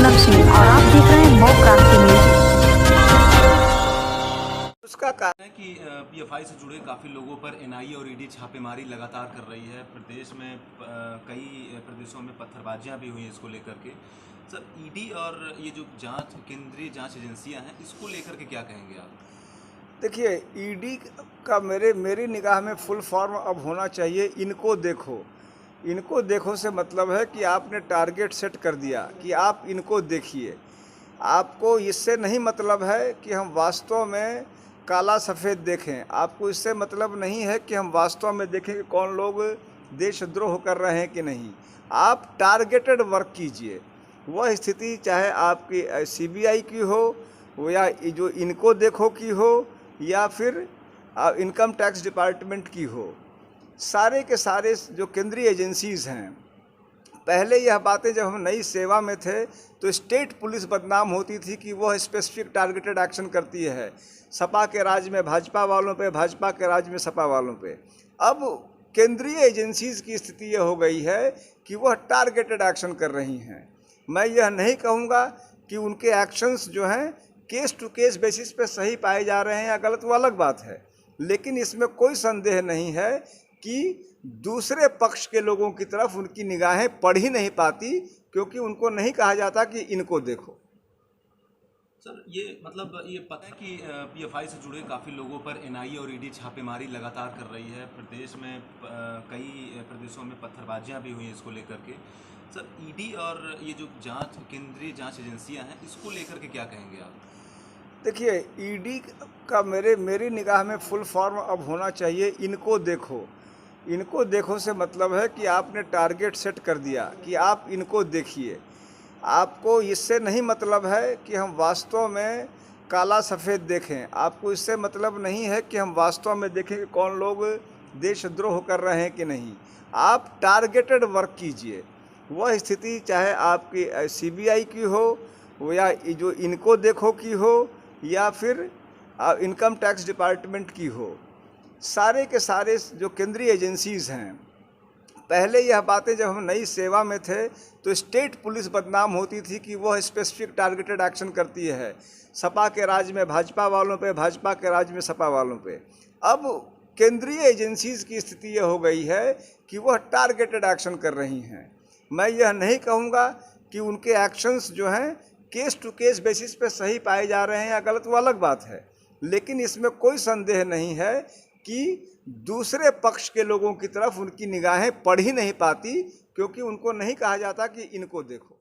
प्रणव सिंह और आप देख रहे हैं मोह क्रांति न्यूज। उसका कारण है कि पीएफआई से जुड़े काफ़ी लोगों पर एनआईए और ईडी छापेमारी लगातार कर रही है। प्रदेश में कई प्रदेशों में पत्थरबाजियां भी हुई हैं इसको लेकर के। सर, ईडी और ये जो जांच केंद्रीय जांच एजेंसियां हैं, इसको लेकर के क्या कहेंगे आप? देखिए, ईडी का मेरी निगाह में फुल फॉर्म अब होना चाहिए इनको देखो। इनको देखो से मतलब है कि आपने टारगेट सेट कर दिया कि आप इनको देखिए। आपको इससे नहीं मतलब है कि हम वास्तव में काला सफ़ेद देखें। आपको इससे मतलब नहीं है कि हम वास्तव में देखें कि कौन लोग देशद्रोह कर रहे हैं कि नहीं। आप टारगेटेड वर्क कीजिए। वह स्थिति चाहे आपकी सीबीआई की हो या जो इनको देखो की हो या फिर इनकम टैक्स डिपार्टमेंट की हो, सारे के सारे जो केंद्रीय एजेंसीज़ हैं, पहले यह बातें जब हम नई सेवा में थे तो स्टेट पुलिस बदनाम होती थी कि वह स्पेसिफिक टारगेटेड एक्शन करती है, सपा के राज में भाजपा वालों पे, भाजपा के राज में सपा वालों पे। अब केंद्रीय एजेंसीज़ की स्थिति यह हो गई है कि वह टारगेटेड एक्शन कर रही हैं। मैं यह नहीं कहूँगा कि उनके एक्शंस जो हैं केस टू केस बेसिस पे सही पाए जा रहे हैं या गलत, वो अलग बात है, लेकिन इसमें कोई संदेह नहीं है कि दूसरे पक्ष के लोगों की तरफ उनकी निगाहें पड़ ही नहीं पाती, क्योंकि उनको नहीं कहा जाता कि इनको देखो। सर, ये मतलब ये पता है कि पीएफआई से जुड़े काफ़ी लोगों पर एनआईए और ईडी छापेमारी लगातार कर रही है। प्रदेश में कई प्रदेशों में पत्थरबाजियां भी हुई हैं इसको लेकर के। सर, ईडी और ये जो जांच केंद्रीय जांच एजेंसियां हैं, इसको लेकर के क्या कहेंगे आप? देखिए, ईडी का मेरी निगाह में फुल फॉर्म अब होना चाहिए इनको देखो। इनको देखो से मतलब है कि आपने टारगेट सेट कर दिया कि आप इनको देखिए। आपको इससे नहीं मतलब है कि हम वास्तव में काला सफ़ेद देखें। आपको इससे मतलब नहीं है कि हम वास्तव में देखें कि कौन लोग देशद्रोह कर रहे हैं कि नहीं। आप टारगेटेड वर्क कीजिए। वह स्थिति चाहे आपकी सीबीआई की हो या जो इनको देखो की हो या फिर इनकम टैक्स डिपार्टमेंट की हो, सारे के सारे जो केंद्रीय एजेंसीज़ हैं, पहले यह बातें जब हम नई सेवा में थे तो स्टेट पुलिस बदनाम होती थी कि वह स्पेसिफिक टारगेटेड एक्शन करती है, सपा के राज में भाजपा वालों पे, भाजपा के राज में सपा वालों पे। अब केंद्रीय एजेंसीज़ की स्थिति यह हो गई है कि वह टारगेटेड एक्शन कर रही हैं। मैं यह नहीं कहूँगा कि उनके एक्शंस जो हैं केस टू केस बेसिस पे सही पाए जा रहे हैं या गलत, वो अलग बात है, लेकिन इसमें कोई संदेह नहीं है कि दूसरे पक्ष के लोगों की तरफ उनकी निगाहें पड़ ही नहीं पाती, क्योंकि उनको नहीं कहा जाता कि इनको देखो।